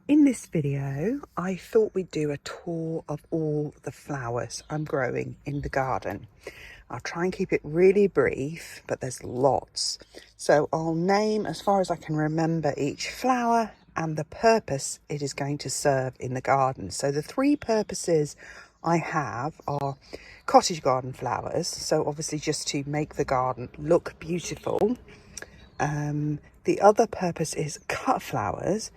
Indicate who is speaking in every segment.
Speaker 1: In this video, I thought we'd do a tour of all the flowers I'm growing in the garden. I'll try and keep it really brief, but there's lots. So I'll name, as far as I can remember, each flower and the purpose it is going to serve in the garden. So the three purposes I have are cottage garden flowers, so obviously just to make the garden look beautiful. The other purpose is cut flowers,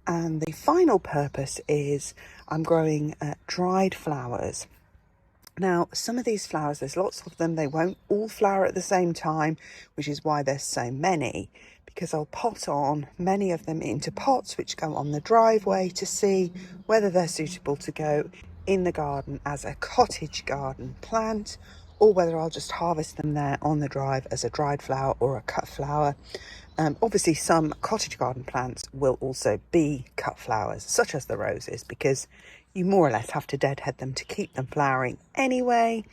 Speaker 1: and the final purpose is I'm growing dried flowers. Now, some of these flowers, there's lots of them, they won't all flower at the same time, which is why there's so many, because I'll pot on many of them into pots which go on the driveway to see whether they're suitable to go in the garden as a cottage garden plant, or whether I'll just harvest them there on the drive as a dried flower or a cut flower. Obviously, some cottage garden plants will also be cut flowers, such as the roses, because you more or less have to deadhead them to keep them flowering anyway.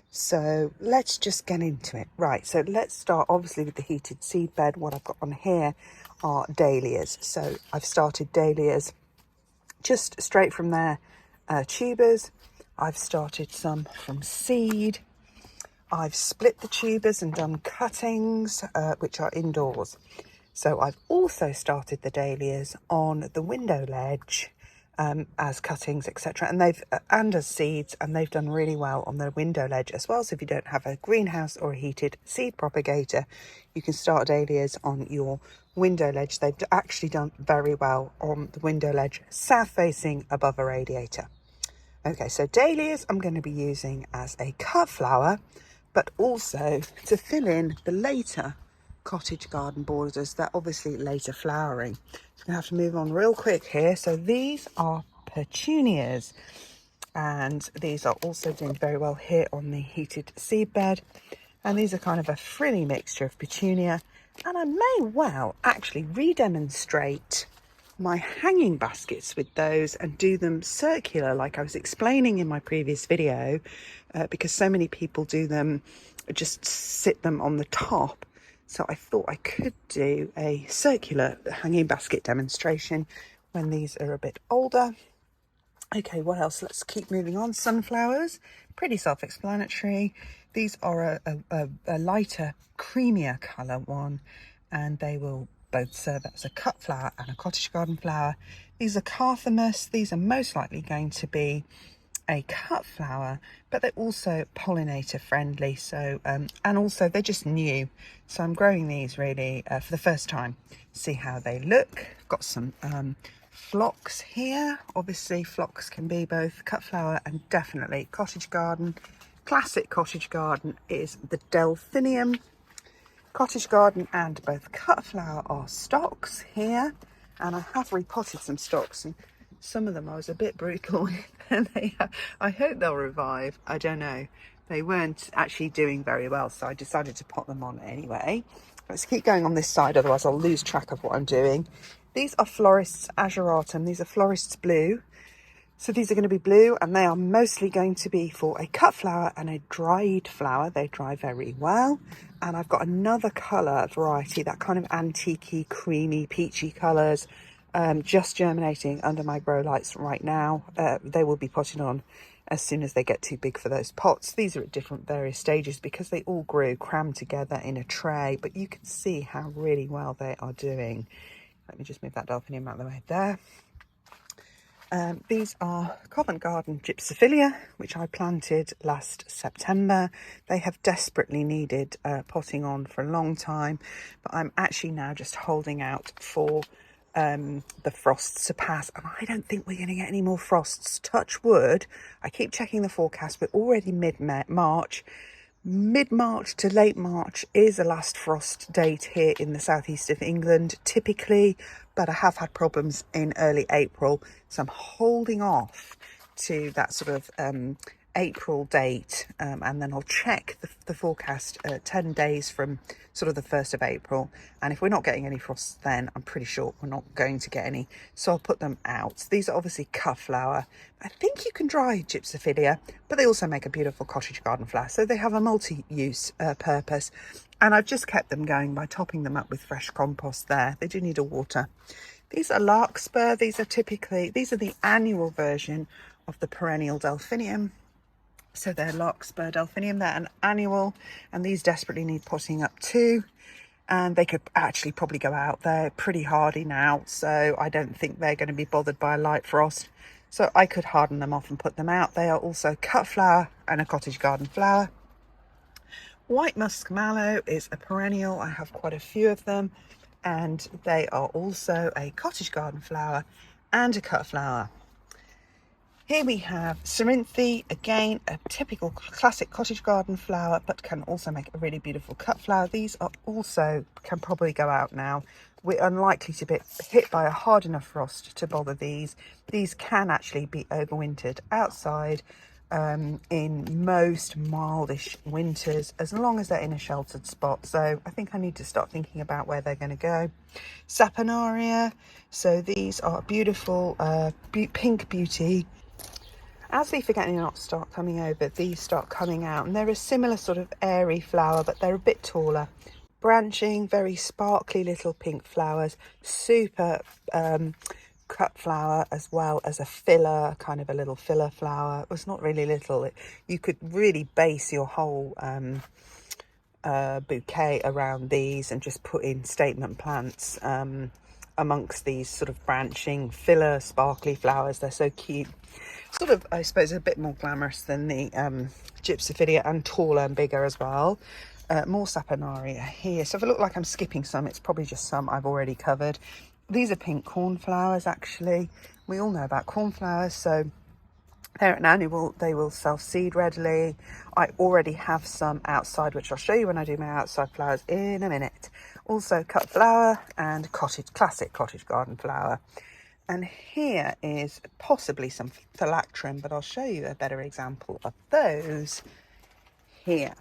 Speaker 1: So let's just get into it. Right, so let's start obviously with the heated seed bed. What I've got on here are dahlias. So I've started dahlias just straight from their tubers. I've started some from seed. I've split the tubers and done cuttings, which are indoors. So I've also started the dahlias on the window ledge as cuttings, etc. And as seeds, and they've done really well on the window ledge as well. So if you don't have a greenhouse or a heated seed propagator, you can start dahlias on your window ledge. They've actually done very well on the window ledge, south facing above a radiator. Okay, so dahlias I'm going to be using as a cut flower, but also to fill in the later cottage garden borders that obviously later flowering. So I'm gonna have to move on real quick here. So these are petunias, and these are also doing very well here on the heated seed bed. And these are kind of a frilly mixture of petunia. And I may well actually re-demonstrate my hanging baskets with those and do them circular like I was explaining in my previous video, because so many people do them, just sit them on the top. So I thought I could do a circular hanging basket demonstration when these are a bit older. Okay, what else? Let's keep moving on. Sunflowers, pretty self-explanatory. These are a lighter, creamier colour one, and they will both serve as a cut flower and a cottage garden flower. These are Carthamus. These are most likely going to be a cut flower, but they're also pollinator friendly. So, and also they're just new. So I'm growing these really for the first time, see how they look. Got some phlox here. Obviously phlox can be both cut flower and definitely cottage garden. Classic cottage garden is the delphinium. Cottage garden and both cut flower are stocks here, and I have repotted some stocks, and some of them I was a bit brutal with, and I hope they'll revive. I don't know, they weren't actually doing very well, so I decided to pot them on anyway. Let's keep going on this side, otherwise I'll lose track of what I'm doing. These are Florist's Azuratum. These are Florist's Blue. So these are going to be blue, and they are mostly going to be for a cut flower and a dried flower. They dry very well. And I've got another colour variety, that kind of antique-y, creamy, peachy colours, just germinating under my grow lights right now. They will be potted on as soon as they get too big for those pots. These are at different various stages because they all grew crammed together in a tray, but you can see how really well they are doing. Let me just move that delphinium out of the way there. These are Covent Garden Gypsophilia, which I planted last September. They have desperately needed potting on for a long time, but I'm actually now just holding out for the frosts to pass, and I don't think we're going to get any more frosts. Touch wood. I keep checking the forecast. We're already mid-March. Mid-March to late March is the last frost date here in the southeast of England, typically, but I have had problems in early April, so I'm holding off to that sort of April date, and then I'll check the forecast 10 days from sort of the 1st of April, and if we're not getting any frosts then I'm pretty sure we're not going to get any, so I'll put them out. These are obviously cut flower. I think you can dry Gypsophilia, but they also make a beautiful cottage garden flower, so they have a multi-use purpose, and I've just kept them going by topping them up with fresh compost there. They do need a water. These are larkspur. These are the annual version of the perennial delphinium. So they're larkspur delphinium, they're an annual, and these desperately need potting up too. And they could actually probably go out. They're pretty hardy now, so I don't think they're going to be bothered by a light frost. So I could harden them off and put them out. They are also cut flower and a cottage garden flower. White musk mallow is a perennial. I have quite a few of them, and they are also a cottage garden flower and a cut flower. Here we have Cerinthe, again a typical classic cottage garden flower, but can also make a really beautiful cut flower. These are also can probably go out now. We're unlikely to be hit by a hard enough frost to bother these. These can actually be overwintered outside in most mildish winters, as long as they're in a sheltered spot. So I think I need to start thinking about where they're going to go. Saponaria, so these are beautiful pink beauty. As they forgetting not start coming over, these start coming out, and they're a similar sort of airy flower, but they're a bit taller. Branching, very sparkly little pink flowers, super cut flower, as well as a filler, kind of a little filler flower. It's not really little. You could really base your whole bouquet around these and just put in statement plants amongst these sort of branching filler sparkly flowers. They're so cute. Sort of, I suppose, a bit more glamorous than the Gypsophilia, and taller and bigger as well. More Saponaria here. So if I look like I'm skipping some, it's probably just some I've already covered. These are pink cornflowers, actually. We all know about cornflowers, so they're an annual. They will self-seed readily. I already have some outside, which I'll show you when I do my outside flowers in a minute. Also cut flower and classic cottage garden flower. And here is possibly some phylacterum, but I'll show you a better example of those here.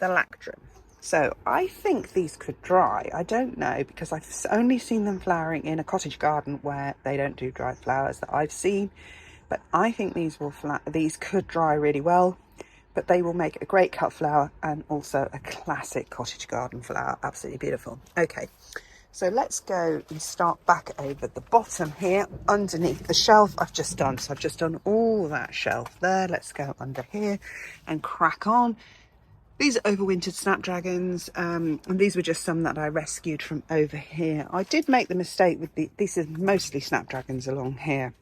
Speaker 1: Phylacterum. So I think these could dry. I don't know, because I've only seen them flowering in a cottage garden where they don't do dry flowers that I've seen. But I think these could dry really well, but they will make a great cut flower and also a classic cottage garden flower. Absolutely beautiful. Okay. So let's go and start back over the bottom here underneath the shelf I've just done. So I've just done all that shelf there. Let's go under here and crack on. These are overwintered snapdragons, and these were just some that I rescued from over here. I did make the mistake with these are mostly snapdragons along here.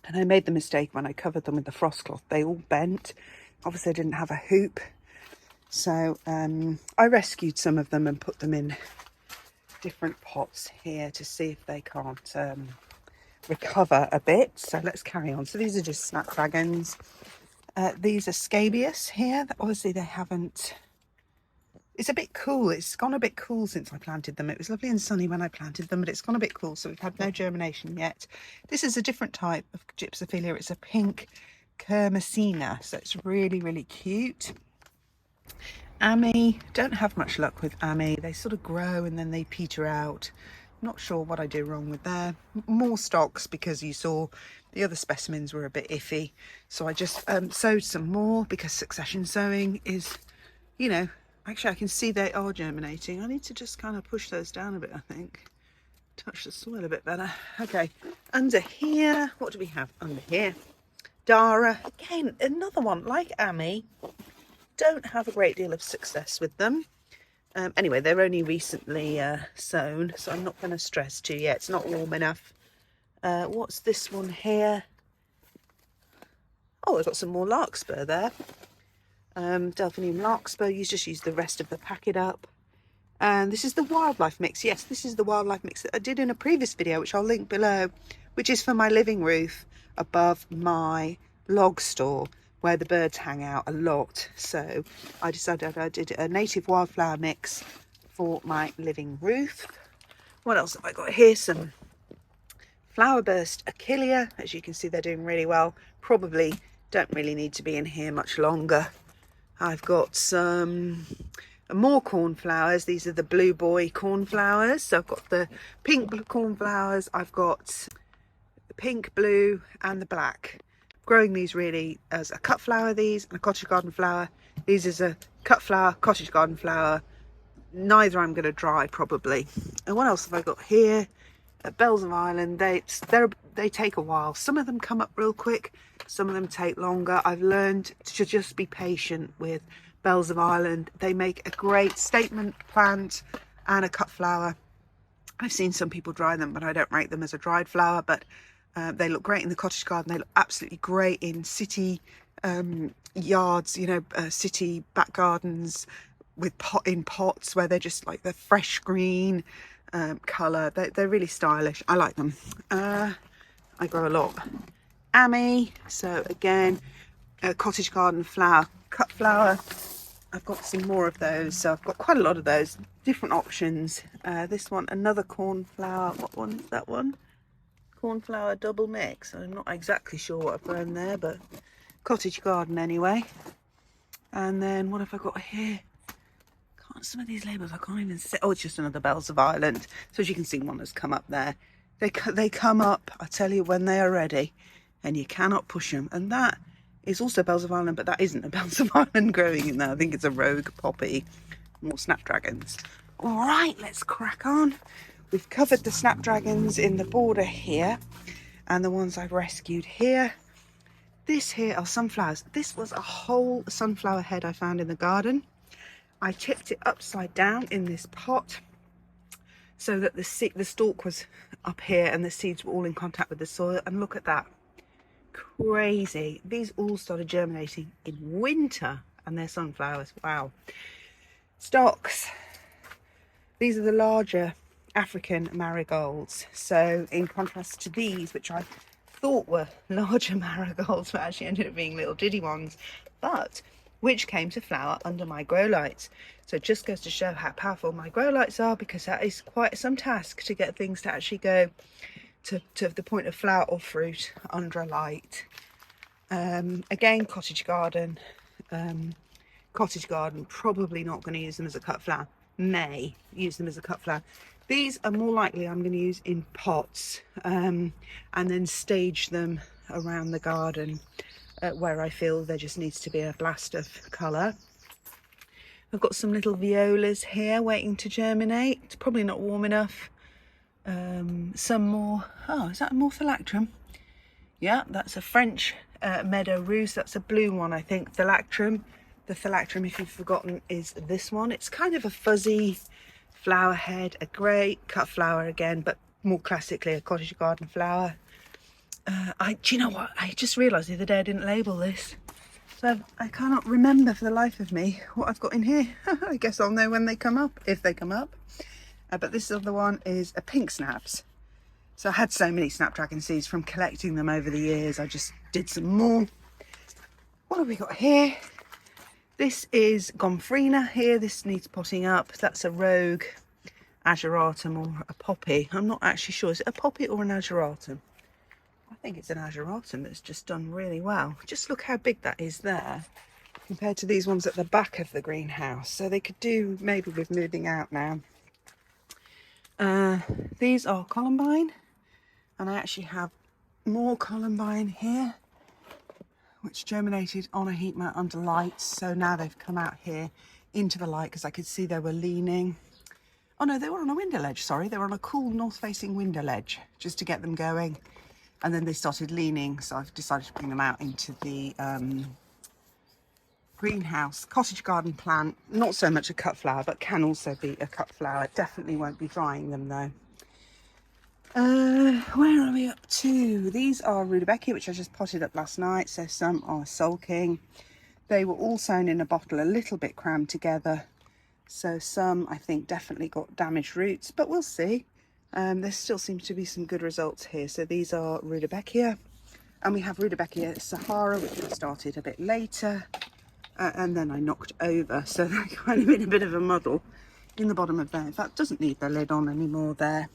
Speaker 1: And I made the mistake when I covered them with the frost cloth. They all bent. Obviously I didn't have a hoop. So I rescued some of them and put them in different pots here to see if they can't recover a bit. So let's carry on. So these are just snapdragons. These are scabious here. Obviously they haven't, it's a bit cool. It's gone a bit cool since I planted them. It was lovely and sunny when I planted them, but it's gone a bit cool, so we've had no germination yet. This is a different type of Gypsophilia. It's a pink Kermesina, so it's really, really cute. Ami, don't have much luck with Ami. They sort of grow and then they peter out. Not sure what I do wrong with there. More stocks, because you saw the other specimens were a bit iffy. So I just sowed some more, because succession sowing is, you know, actually I can see they are germinating. I need to just kind of push those down a bit, I think. Touch the soil a bit better. Okay, under here, what do we have under here? Dara, again, another one like Ami. Don't have a great deal of success with them. Anyway, they're only recently sown, so I'm not going to stress too yet. It's not warm enough. What's this one here? Oh, I've got some more larkspur there. Delphinium larkspur. You just use the rest of the packet up. And this is the wildlife mix. Yes, this is the wildlife mix that I did in a previous video, which I'll link below, which is for my living roof above my log store, where the birds hang out a lot. So I decided I did a native wildflower mix for my living roof. What else have I got here? Some flowerburst achillea. As you can see, they're doing really well. Probably don't really need to be in here much longer. I've got some more cornflowers. These are the blue boy cornflowers. So I've got the pink cornflowers. I've got the pink, blue and the black. Growing these really as a cut flower, these, and a cottage garden flower. These is a cut flower, cottage garden flower. Neither I'm going to dry probably. And what else have I got here? bells of Ireland, they take a while. Some of them come up real quick, some of them take longer. I've learned to just be patient with bells of Ireland. They make a great statement plant and a cut flower. I've seen some people dry them, but I don't rate them as a dried flower. But they look great in the cottage garden. They look absolutely great in city yards, you know, city back gardens with in pots where they're just like the fresh green colour. They're really stylish. I like them. I grow a lot. Amy, so again, a cottage garden flower, cut flower. I've got some more of those, so I've got quite a lot of those, different options. This one, another cornflower. What one is that one? Cornflower double mix. I'm not exactly sure what I've grown there, but cottage garden anyway. And then what have I got here? Some of these labels I can't even see. Oh, it's just another bells of Ireland. So as you can see, one has come up there. They come up, I tell you, when they are ready, and you cannot push them. And that is also bells of Ireland, but that isn't a bells of Ireland growing in there. I think it's a rogue poppy, more snapdragons. All right, let's crack on. We've covered the snapdragons in the border here, and the ones I've rescued here. This here are sunflowers. This was a whole sunflower head I found in the garden. I tipped it upside down in this pot so that the stalk was up here and the seeds were all in contact with the soil. And look at that. Crazy. These all started germinating in winter, and they're sunflowers. Wow. Stocks. These are the larger African marigolds. So in contrast to these, which I thought were larger marigolds, but actually ended up being little diddy ones, but which came to flower under my grow lights. So it just goes to show how powerful my grow lights are, because that is quite some task to get things to actually go to the point of flower or fruit under a light. Again, cottage garden, probably not going to use them as a cut flower. May use them as a cut flower. These are more likely I'm going to use in pots, and then stage them around the garden where I feel there just needs to be a blast of colour. I've got some little violas here waiting to germinate. It's probably not warm enough. Some more. Oh, is that a Morphilactrum? Yeah, that's a French meadow rose. That's a blue one, I think. Phylactrum. The phylactrum, if you've forgotten, is this one. It's kind of a fuzzy flower head, a grey cut flower again, but more classically a cottage garden flower. Do you know what? I just realised the other day I didn't label this. So I cannot remember for the life of me what I've got in here. I guess I'll know when they come up, if they come up. But this other one is a pink snaps. So I had so many snapdragon seeds from collecting them over the years. I just did some more. What have we got here? This is Gomphrena here. This needs potting up. That's a rogue ageratum or a poppy. I'm not actually sure. Is it a poppy or an ageratum? I think it's an ageratum that's just done really well. Just look how big that is there compared to these ones at the back of the greenhouse. So they could do maybe with moving out now. These are columbine, and I actually have more columbine here, which germinated on a heat mat under lights. So now they've come out here into the light because I could see they were leaning. Oh no, they were on a window ledge, sorry. They were on a cool north-facing window ledge just to get them going. And then they started leaning, so I've decided to bring them out into the greenhouse. Cottage garden plant, not so much a cut flower, but can also be a cut flower. Definitely won't be drying them though. Where are we up to? These are rudbeckia, which I just potted up last night, so some are sulking. They were all sown in a bottle, a little bit crammed together, so some I think definitely got damaged roots, but we'll see. There still seems to be some good results here. So these are rudbeckia, and we have rudbeckia Sahara, which I started a bit later, and then I knocked over, so they're kind of in a bit of a muddle in the bottom of there. In fact, doesn't need the lid on anymore there.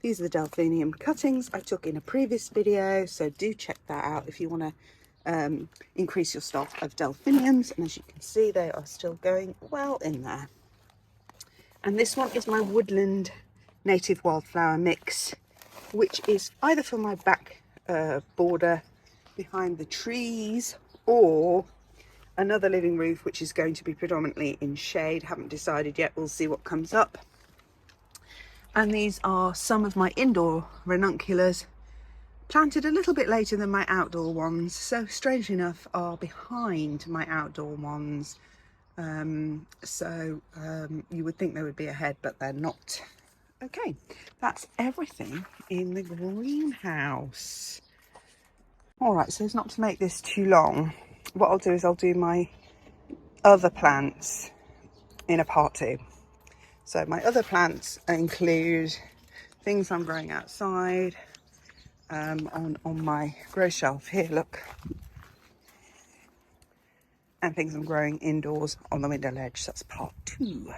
Speaker 1: These are the delphinium cuttings I took in a previous video, so do check that out if you want to increase your stock of delphiniums. And as you can see, they are still going well in there. And this one is my woodland native wildflower mix, which is either for my back border behind the trees, or another living roof, which is going to be predominantly in shade. Haven't decided yet, we'll see what comes up. And these are some of my indoor ranunculus, planted a little bit later than my outdoor ones, so strangely enough are behind my outdoor ones. You would think they would be ahead, but they're not. Okay, that's everything in the greenhouse. All right, so as not to make this too long, what I'll do is I'll do my other plants in a part 2. So my other plants include things I'm growing outside, on my grow shelf here, look, and things I'm growing indoors on the window ledge. So that's part 2.